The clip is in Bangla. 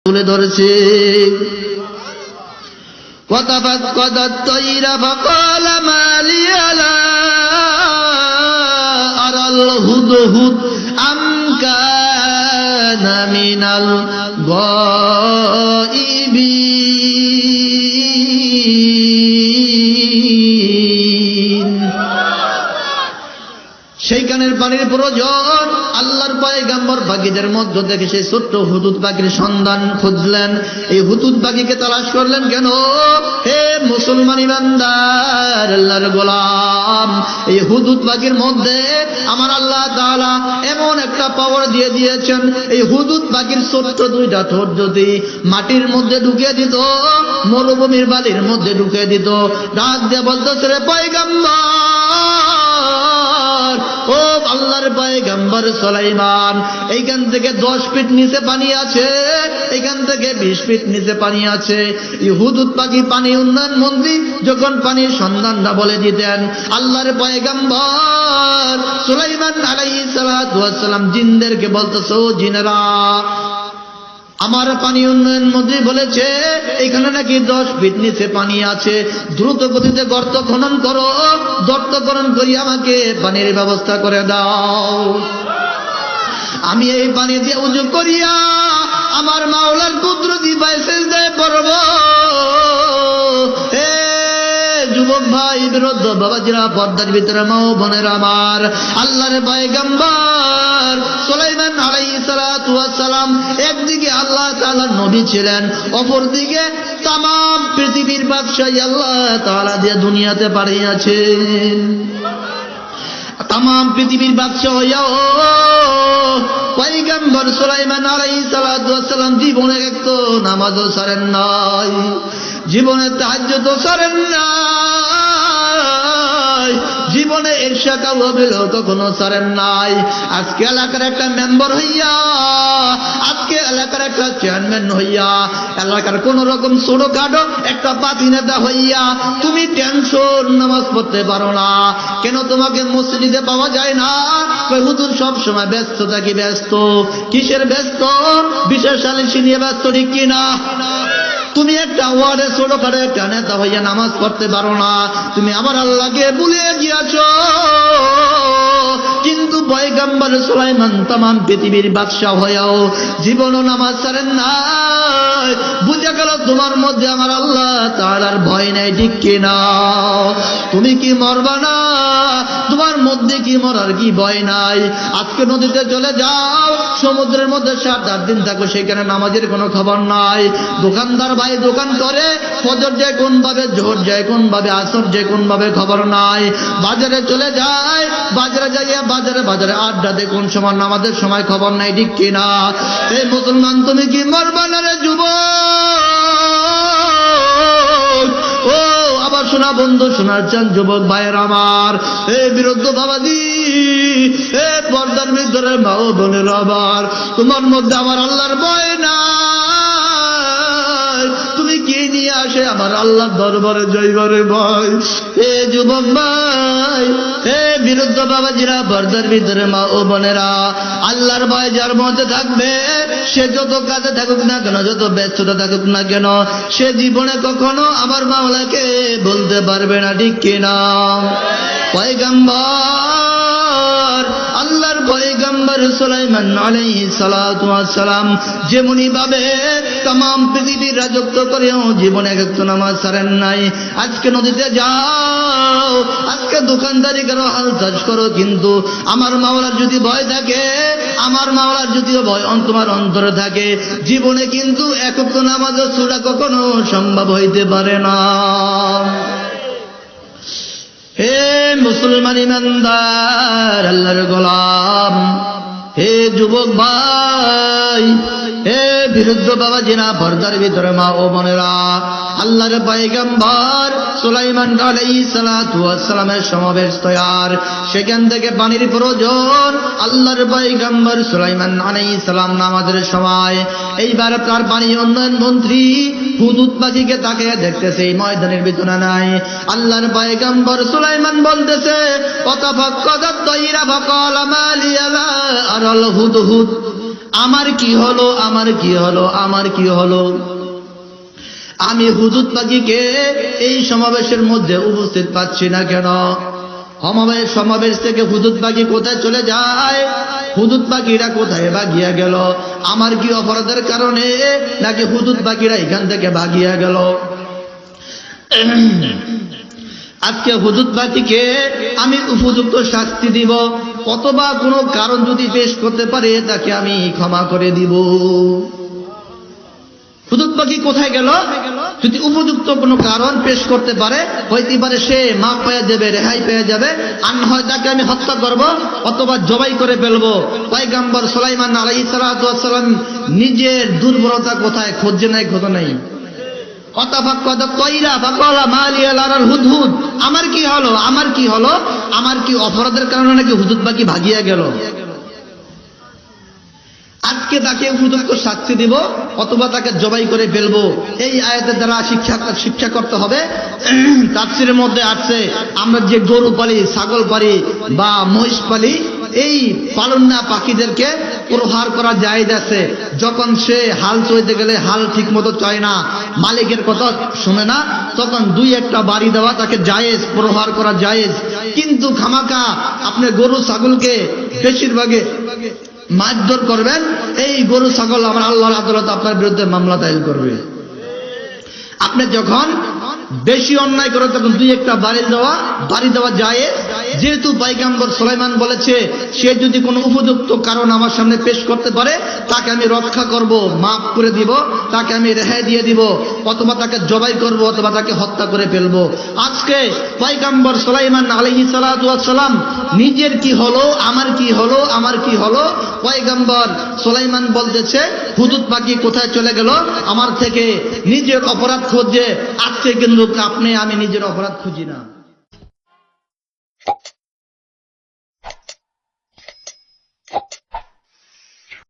তুলে ধরেছে। وتفقد الطير فقال ما لي لا أرى الهدهد أم كان من الغائبين। সেইখানের পানির প্রয়োজন। আল্লাহর পয়গম্বর পাখিদের মধ্য থেকে সেই ছোট্ট হুদুদ পাখির সন্ধান খুঁজলেন। এই হুদুদ পাখিকে তালাশ করলেন কেন? হে মুসলমান ইমানদার, আল্লাহর গোলাম, এই হুদুদ পাখির মধ্যে আমার আল্লাহ তাআলা এমন একটা পাওয়ার দিয়ে দিয়েছেন। এই হুদুদ পাখির ছোট্ট দুইটা ঠোঁট যদি মাটির মধ্যে ঢুকিয়ে দিত, মরুভূমির বালির মধ্যে ঢুকিয়ে দিত, ডাক দিয়ে বলতেছে, রে পয়গম্বর, ও আল্লাহর পয়গম্বর সুলাইমান, এইখান থেকে 10 ফিট নিচে পানি আছে, এখান থেকে 20 ফিট নিচে পানি আছে। এই হুদুদ পাখি পানি উন্নয়ন মন্ত্রী যখন পানির সন্ধানটা বলে দিতেন, আল্লাহর পয়গম্বর সুলাইমান আলাইহিস সালাতু ওয়াস সালাম জিনদেরকে বলতেছে, ও জিনেরা, আমার পানি উন্নয়ন মন্ত্রী বলেছে এখানে নাকি 10 ফিট নিচে পানি আছে, দ্রুত গতিতে গর্ত খনন করো, গর্ত খনন করি আমাকে পানির ব্যবস্থা করে দাও। আমি এই পানি দিয়ে উযু করিয়া আমার মাওলার কুদরতি পায়ে সিজদায় পড়ব। হে যুবক ভাই, বিরুদ্ধ বাবাজিরা, পর্দার ভিতরে মা ও বোনেরা আমার, আল্লাহর পয়গম্বর সুলাইমান আলাইহিস সালাতু ওয়াস সালাম একদিকে আল্লাহ তাআলার নবী ছিলেন, অপরদিকে तमाम পৃথিবীর বাদশাহী আল্লাহ তাআলা দিয়ে দুনিয়াতে পাঠিয়েছেন। तमाम পৃথিবীর বাদশা হইয়াও পয়গম্বর সুলাইমান আলাইহিস সালাতু ওয়াস সালাম জীবনে একটু নামাজও ছাড়েন নাই, জীবনে তাহাজ্জুদও ছাড়েন নাই, জীবনে ইরশা কাওয়াবিল কখনো ছাড়েন নাই। আজকে এলাকার একটা মেম্বার হইয়া, আজকে এলাকার একটা চেয়ারম্যান হইয়া, এলাকার কোন রকম ছোটখাটো একটা পাতি নেতা হইয়া তুমি টেনশন নামাজ পড়তে পারো না কেন? তোমাকে মসজিদে পাওয়া যায় না। হুজুর সব সময় ব্যস্ত থাকি। ব্যস্ত কিসের ব্যস্ত? বিশেষ আলিশি নিয়ে ব্যস্ত, ঠিক কিনা? তুমি একটা ওয়ার্ডে ছোটখাটো একটা নেতা হইয়া নামাজ পড়তে পারো না, তুমি আমার আল্লাহকে ভুলে গিয়েছো। কিন্তু পয়গম্বর সুলাইমান तमाम পৃথিবীর বাদশা হয়েও জীবনও নামাজ ছাড়েন নাই। বুঝে গেল তোমার মধ্যে আমার আল্লাহ তাআলার ভয় নাই, ঠিক কিনা? তুমি কি মরবা না? তোমার মধ্যে কি মরার কি ভয় নাই? আজকে নদীতে চলে যাও, সমুদ্রের মধ্যে 7-8 দিন থাকো, সেখানে নামাজের কোনো খবর নাই। দোকানদার ভাই দোকান করে, ফজর যায় কোন ভাবে, জোহর যায় কোন ভাবে, আসর যায় কোন ভাবে, খবর নাই। বাজারে চলে যায়, বাজারে যাইয়া বাজারে আড্ডা দেয়, কোন সময় নামাজের সময় খবর নাই, ঠিক কিনা? এই মুসলমান, তুমি কি মরবা না রে যুবক? ও আবার শোনা বন্ধু, শোনার চান যুবক ভাইয়ের আমার, এই বিরুদ্ধ বাবাজি, এ পর্দার ভিতরে মা ও বোনের আমার, তোমার মধ্যে আমার আল্লাহর ভয় নাই। তুমি কি নিয়ে আসে আমার আল্লাহর দরবারে যাইবারে ভয়? এ যুবক ভাই, এ বিরুদ্ধ বাবাজিরা, পর্দার ভিতরে মা ও বোনেরা, আল্লাহর ভয় যার মধ্যে থাকবে, সে যত কাজে থাকুক না কেন, যত ব্যস্ততা থাকুক না কেন, সে জীবনে কখনো আমার মাওলাকে বলতে পারবে না, ঠিক কিনা? পয়গম্বর, আল্লাহর পয়গম্বর সুলাইমান আলাইহিস সালাতু ওয়াস সালাম যেমনি ভাবে तमाम পৃথিবীর রাজত্ব করেও জীবনে একটু নামাজ ছাড়েন নাই। আজকে নদীতে যাও, আজকে দোকানদারি করো, হাল চাষ করো, কিন্তু আমার মাওলার যদি ভয় থাকে, আমার মাওলার যদিও ভয় তোমার অন্তরে থাকে, জীবনে কিন্তু একক নামাজও ছুড়া কখনো সম্ভব হইতে পারে না। হে মুসলমান ইমানদার, আল্লাহর গোলাম, হে যুবক ভাই, হে বিরুদ্ধ বাবাজিরা, পর্দার ভিতরে মা ও বোনেরা, আল্লাহর পয়গম্বর সুলাইমান আলাইহিস সালাতু ওয়াস সালামের সমাবেশ তৈয়ার, সেখান থেকে পানির প্রয়োজন। আল্লাহর পয়গম্বর সুলাইমান আলাইহিস সালাম নামাজের সময় এইবার তার পানি উন্নয়ন মন্ত্রী হুদুদ পাখিকে তাকে দেখতেছে, এই ময়দানের ভিতরে নাই। আল্লাহর পয়গম্বর সুলাইমান বলতেছে, ওয়াতাফাক্কাদাত তাইরা ফাকালা মা লিয়া লা আরাল হুদহুদ আমার কি হলো, আমার কি হলো, আমার কি হলো। আমি হুজুর পাখিকে এই সমাবেশের মধ্যে উপস্থিত পাচ্ছি না কেন? সমাবেশ থেকে হুজুর পাখি কোথায় চলে যায়? হুজুর পাখিরা কোথায় ভাগিয়া গেল? আমার কি অপরাধের কারণে, নাকি হুজুর পাখিরা এখান থেকে ভাগিয়া গেল? আজকে হুজুর পাখিকে আমি উপযুক্ত শাস্তি দিব, অথবা কোনো কারণ যদি পেশ করতে পারে তাকে আমি ক্ষমা করে দিব। হুজুর পাখি কোথায় গেল? যদি উপযুক্ত কোনো কারণ পেশ করতে পারে, হইতে পারে সে মাফ পেয়ে যাবে, রেহাই পেয়ে যাবে, আর হয় তাকে আমি হত্যা করব অথবা জবাই করে ফেলবো। পয়গম্বর সুলাইমান আলাইহিস সালাতু ওয়াস সালাম নিজের দুর্বলতা কোথায় খুঁজে নাই, খোঁজ নাই। আমার কি হলো, আমার কি হলো, আমার কি অপরাধের কারণে নাকি হুজুর পাখি ভাগিয়া গেল? আজকে তাকে উপযুক্ত শাস্তি দিব অথবা তাকে জবাই করে ফেলবো। এই আয়াতের দ্বারা শিক্ষা করতে হবে। তাফসীরের মধ্যে আছে, আমরা যে গরু পালি, ছাগল পালি বা মহিষ পালি, এই পালনা পাখিদেরকে প্রহার করা জায়েজ আছে। যখন সে হাল চইতে গেলে হাল ঠিক মতো চয় না, মালিকের কথা শুনে না, তখন দুই একটা বাড়ি দেওয়া তাকে জায়েজ, প্রহার করা জায়েজ। কিন্তু খামাকা আপনি গরু ছাগলকে বেশিরভাগে মারধর করবেন, এই গরু ছাগল আমার আল্লাহর আদালত আপনার বিরুদ্ধে মামলা দায়ের করবে। আপনি যখন বেশি অন্যায় করে তখন দুই একটা বাড়ি দেওয়া যায়। যেহেতু পয়গম্বর সুলাইমান বলেছে, সে যদি কোনো উপযুক্ত কারণ আমার সামনে পেশ করতে পারে তাকে আমি রক্ষা করব, মাফ করে দিব, তাকে আমি রেহাই দিয়ে দিব, অথবা তাকে জবাই করব, অথবা তাকে হত্যা করে ফেলবো। আজকে পয়গম্বর সুলাইমান আলাইহিস সালাতু ওয়াস সালাম নিজের কি হলো, আমার কি হলো, আমার কি হলো, পয়গম্বর সুলাইমান বলতেছে হুজুর পাখি কোথায় চলে গেল আমার থেকে নিজের অপরাধ খুঁজে। আজকে কিন্তু আমি নিজের অপরাধ খুঁজি না।